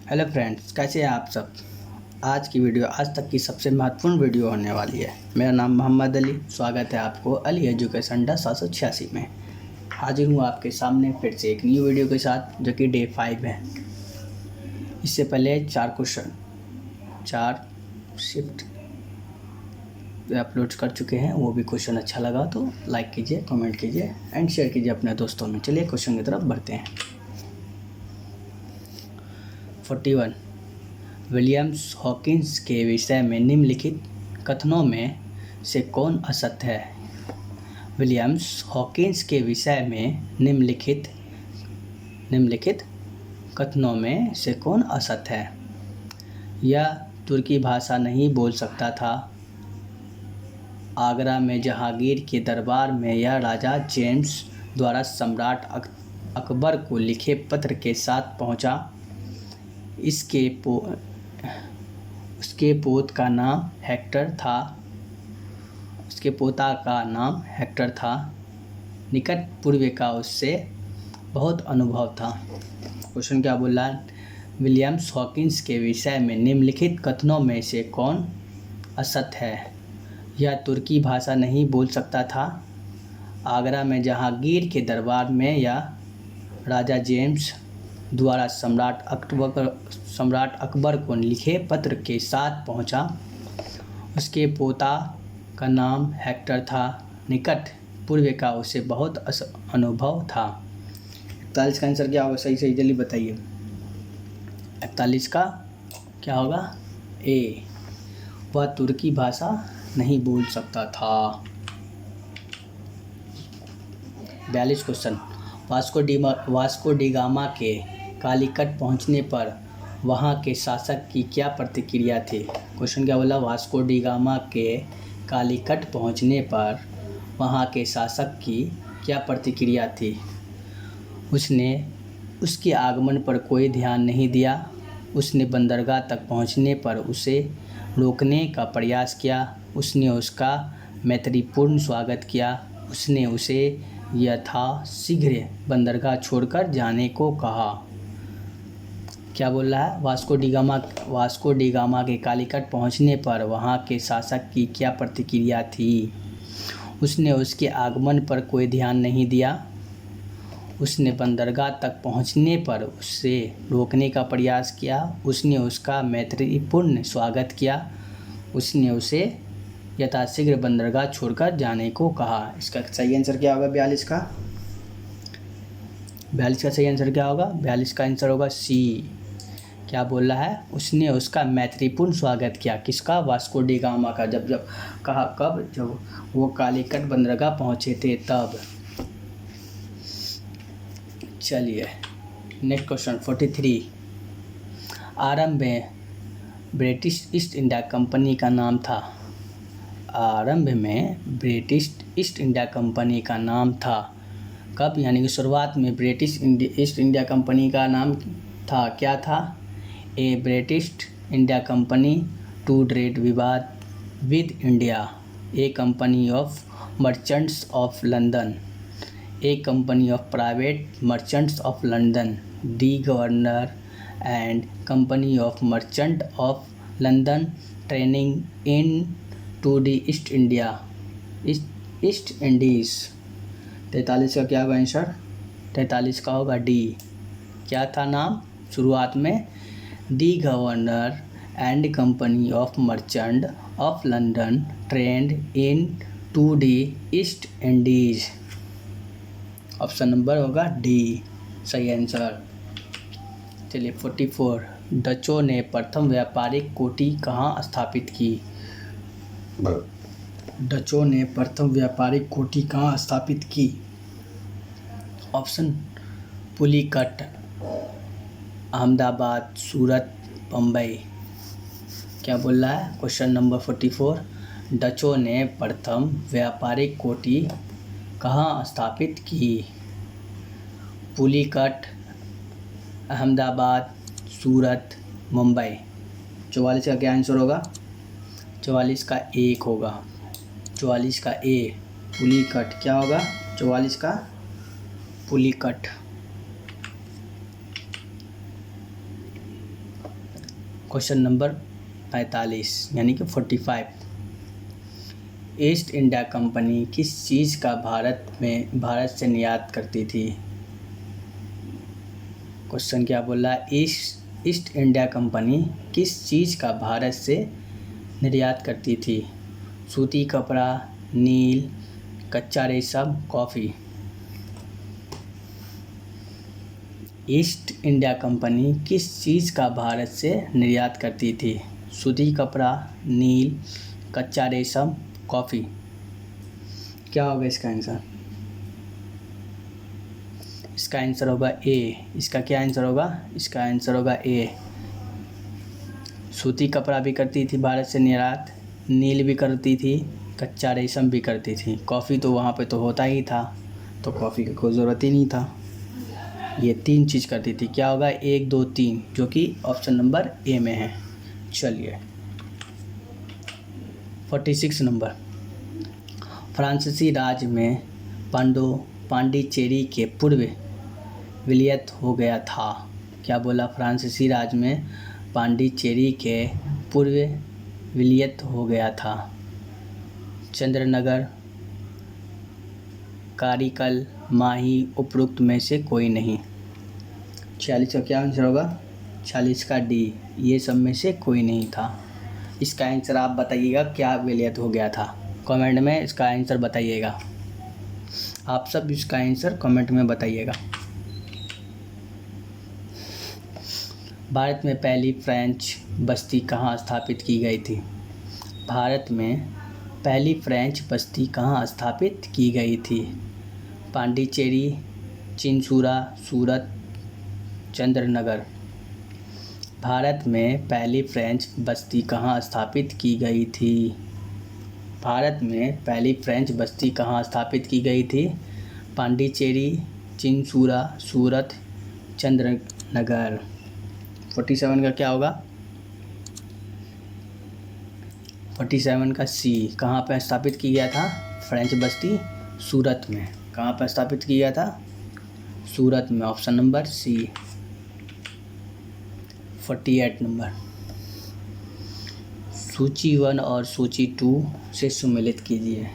Hello friends, कैसे हैं आप सब। आज की वीडियो आज तक की सबसे महत्वपूर्ण वीडियो होने वाली है। मेरा नाम मोहम्मद अली। स्वागत है आपको अली एजुकेशन अड्डा 786 में। हाजिर हूँ आपके सामने फिर से एक न्यू वीडियो के साथ, जो कि डे 5 है। इससे पहले 4 शिफ्ट अपलोड कर चुके हैं। वो भी क्वेश्चन अच्छा लगा तो लाइक कीजिए, कमेंट कीजिए एंड शेयर कीजिए अपने दोस्तों में। चलिए क्वेश्चन की तरफ बढ़ते हैं। 41 विलियम्स हॉकिंस के विषय में निम्नलिखित कथनों में से कौन असत्य है। विलियम्स हॉकिंस के विषय में निम्नलिखित कथनों में से कौन असत्य है। यह तुर्की भाषा नहीं बोल सकता था। आगरा में जहांगीर के दरबार में यह राजा जेम्स द्वारा सम्राट अकबर को लिखे पत्र के साथ पहुंचा। उसके पोता का नाम हेक्टर था। निकट पूर्व का उससे बहुत अनुभव था। क्वेश्चन क्या बोल रहा है। विलियम्स हॉकिंस के विषय में निम्नलिखित कथनों में से कौन असत्य है। यह तुर्की भाषा नहीं बोल सकता था। आगरा में जहांगीर के दरबार में यह राजा जेम्स द्वारा सम्राट अकबर को लिखे पत्र के साथ पहुंचा। उसके पोता का नाम हेक्टर था। निकट पूर्व का उसे बहुत अनुभव था। 41 का आंसर क्या होगा। सही जल्दी बताइए। 41 का क्या होगा। ए, वह तुर्की भाषा नहीं बोल सकता था। 42 क्वेश्चन। वास्को डी गामा के कालीकट पहुंचने पर वहां के शासक की क्या प्रतिक्रिया थी। क्वेश्चन क्या बोला। वास्को डी गामा के कालीकट पहुंचने पर वहां के शासक की क्या प्रतिक्रिया थी। उसने उसके आगमन पर कोई ध्यान नहीं दिया। उसने बंदरगाह तक पहुंचने पर उसे रोकने का प्रयास किया। उसने उसका मैत्रीपूर्ण स्वागत किया। उसने उसे यथाशीघ्र बंदरगाह छोड़कर जाने को कहा। क्या बोल रहा है। वास्को डी गामा के कालीकट पहुंचने पर वहां के शासक की क्या प्रतिक्रिया थी। उसने उसके आगमन पर कोई ध्यान नहीं दिया। उसने बंदरगाह तक पहुंचने पर उसे रोकने का प्रयास किया। उसने उसका मैत्रीपूर्ण स्वागत किया। उसने उसे यथाशीघ्र बंदरगाह छोड़कर जाने को कहा। इसका सही आंसर क्या होगा। 42 का सही आंसर क्या होगा। 42 का आंसर होगा सी। क्या बोल रहा है। उसने उसका मैत्रीपूर्ण स्वागत किया। किसका। वास्को डी गामा का। जब कहा कब। जब वो कालीकट बंदरगाह पहुंचे थे तब। चलिए नेक्स्ट क्वेश्चन 43। आरंभ में ब्रिटिश ईस्ट इंडिया कंपनी का नाम था। आरंभ में ब्रिटिश ईस्ट इंडिया कंपनी का नाम था। कब। यानी कि शुरुआत में ब्रिटिश ईस्ट इंडिया कंपनी का नाम था। क्या था। A British India company to trade with India. A company of merchants of London. A company of private merchants of London. The governor and company of merchant of London training into the East Indies. 43 का क्या होगा answer. 43 का होगा D. क्या था नाम शुरुआत में। The governor and company of merchant of London trading into the East Indies. Option number होगा डी सही आंसर। चलिए 44। डचों ने प्रथम व्यापारिक कोठी कहाँ स्थापित की। डचों ने प्रथम व्यापारिक कोठी कहाँ स्थापित की। ऑप्शन पुलिकट, अहमदाबाद, सूरत, बम्बई। क्या बोल रहा है। Question number 44। डचों ने प्रथम व्यापारिक कोठी कहाँ स्थापित की। पुलिकट, अहमदाबाद, सूरत, मुंबई। 44 का क्या आंसर होगा। 44 का एक होगा। 44 का ए पुलिकट। क्या होगा 44 का पुलिकट। क्वेश्चन नंबर 45 यानी कि 45। ईस्ट इंडिया कंपनी किस चीज़ का भारत से निर्यात करती थी? क्वेश्चन क्या बोल रहा है, ईस्ट इंडिया कंपनी किस चीज़ का भारत से निर्यात करती थी? सूती कपड़ा, नील, कच्चा रेशम, कॉफ़ी। ईस्ट इंडिया कंपनी किस चीज़ का भारत से निर्यात करती थी? सूती कपड़ा, नील, कच्चा रेशम, कॉफ़ी। क्या होगा इसका आंसर? इसका आंसर होगा ए। इसका क्या आंसर होगा? इसका आंसर होगा ए। सूती कपड़ा भी करती थी भारत से निर्यात, नील भी करती थी, कच्चा रेशम भी करती थी। कॉफ़ी तो वहाँ पे तो होता ही था, तो कॉफ़ी की कोई ज़रूरत ही नहीं था। ये 3 चीज़ करती थी। क्या होगा? 1 2 3, जो कि ऑप्शन नंबर ए में है। चलिए 46 नंबर। फ्रांसीसी राज में पांडिचेरी के पूर्व विलयत हो गया था। क्या बोला? फ्रांसीसी राज में पांडिचेरी के पूर्व विलयत हो गया था। चंद्रनगर, कारिकल, माही, उपरोक्त में से कोई नहीं। 46 का क्या आंसर होगा? 46 का डी, ये सब में से कोई नहीं था। इसका आंसर आप बताइएगा, क्या विलयत हो गया था? कमेंट में इसका आंसर बताइएगा। आप सब इसका आंसर कमेंट में बताइएगा। भारत में पहली फ्रेंच बस्ती कहाँ स्थापित की गई थी? भारत में पहली फ्रेंच बस्ती कहाँ स्थापित की गई थी? पांडिचेरी, चिनसुरा, सूरत, चंद्रनगर। भारत में पहली फ्रेंच बस्ती कहाँ स्थापित की गई थी? भारत में पहली फ्रेंच बस्ती कहाँ स्थापित की गई थी? पांडिचेरी, चिनसुरा, सूरत, चंद्रनगर। 47 का क्या होगा? 47 का सी। कहाँ पर स्थापित किया गया था फ्रेंच बस्ती? सूरत में। कहाँ पर स्थापित किया गया था? सूरत में। Option number C. 48 नंबर। सूची 1 और सूची 2 से सम्मिलित कीजिए।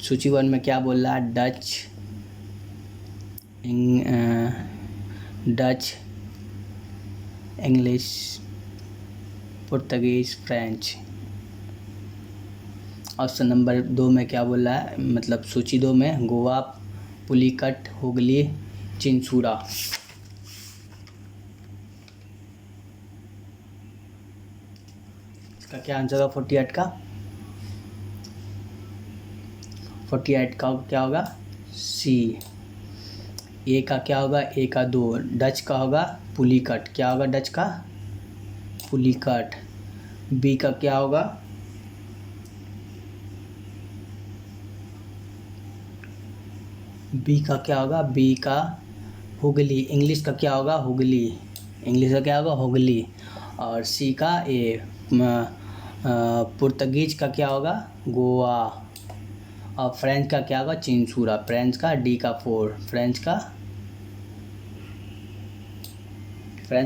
सूची 1 में क्या बोल रहा है? Dutch, English, Portuguese, French. Option number 2 में क्या बोल रहा है? मतलब सूची 2 में गोवा, पुलिकट, हुगली, चिनसुरा। इसका क्या आंसर होगा 48 का? 48 का क्या होगा? सी। ए का क्या होगा? ए का 2। डच का होगा पुलिकट। क्या होगा डच का? पुलिकट। बी का क्या होगा? बी का क्या होगा? बी का हुगली। इंग्लिश का क्या होगा? हुगली। इंग्लिश का क्या होगा? हुगली। और सी का ए पुर्तगीज का क्या होगा? गोवा। और फ्रेंच का क्या होगा? चिनसुरा। फ्रेंच का डी का 4। फ्रेंच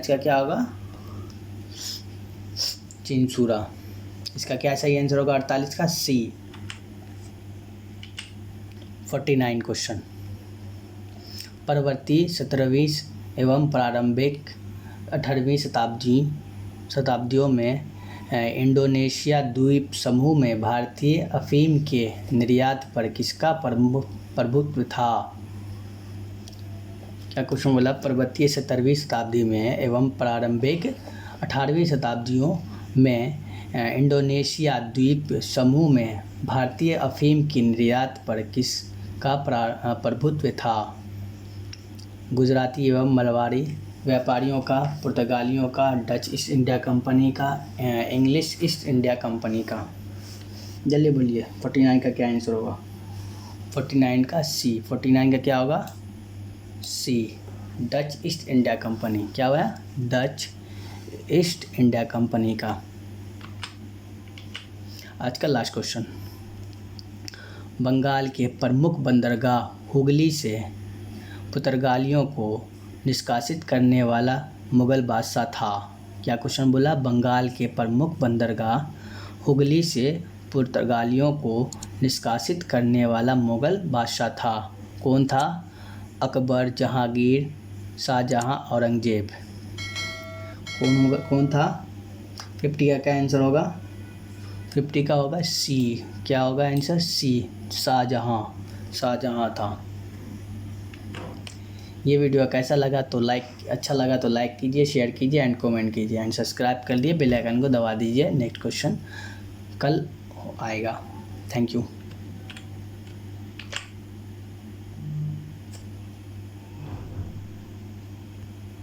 का क्या होगा? चिनसुरा। इसका क्या सही आंसर होगा 48 का? सी। 49 क्वेश्चन। परवर्ती 17वीं एवं प्रारंभिक 18वीं शताब्दियों में इंडोनेशिया द्वीप समूह में भारतीय अफीम के निर्यात पर किसका प्रभुत्व था? क्या क्वेश्चन बोला? पर्वतीय 17वीं शताब्दी में एवं प्रारंभिक 18वीं शताब्दियों में इंडोनेशिया द्वीप समूह में भारतीय अफीम की निर्यात पर किसका प्रभुत्व था? गुजराती एवं मलबारी व्यापारियों का, पुर्तगालियों का, डच ईस्ट इंडिया कंपनी का, इंग्लिश ईस्ट इंडिया कंपनी का। जल्दी बोलिए 49 का क्या आंसर होगा? 49 का सी। 49 का क्या होगा? सी, डच ईस्ट इंडिया कंपनी। क्या हुआ? डच ईस्ट इंडिया कंपनी का। आज का लास्ट क्वेश्चन। बंगाल के प्रमुख बंदरगाह हुगली से पुर्तगालियों को निष्कासित करने वाला मुगल बादशाह था? क्या क्वेश्चन बोला? बंगाल के प्रमुख बंदरगाह हुगली से पुर्तगालियों को निष्कासित करने वाला मुगल बादशाह था। कौन था? अकबर, जहांगीर, शाहजहां, औरंगजेब। कौन था? 50 का क्या आंसर होगा? 50 का होगा सी। क्या होगा आंसर? सी, शाहजहां था। ये वीडियो कैसा लगा तो अच्छा लगा तो लाइक कीजिए, शेयर कीजिए एंड कमेंट कीजिए एंड सब्सक्राइब कर दिए, बेल आइकन को दबा दीजिए। नेक्स्ट क्वेश्चन कल आएगा। Thank you.